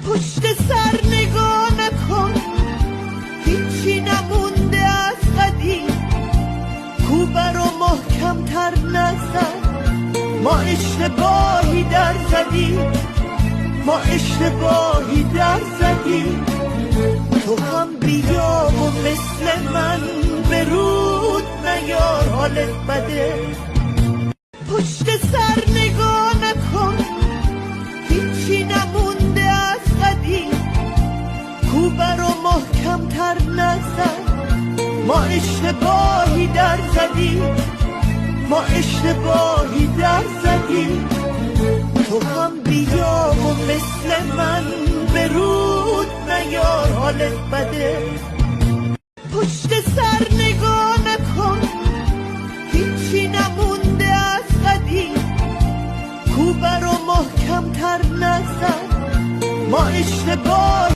پشت سر نگاه نکن، هیچی نمونده از قدیم. کوبه رو محکم تر نزن، ما اشتباهی در زدیم، ما اشتباهی در زدیم. تو هم بیا و مثل من به رود نیار حالت بده. پشت سر نگاه نکن، هیچی نمونده از قدیم. کوبه رو محکم تر نزن، ما اشتباهی در زدیم، ما اشتباهی در زدیم. تو هم بیا و مثل من به رود نیار حالت بده. پشت سر نگاه نکن، هیچی نمونده از قدیم. کوبه رو محکم تر نزن، ما اشتباهی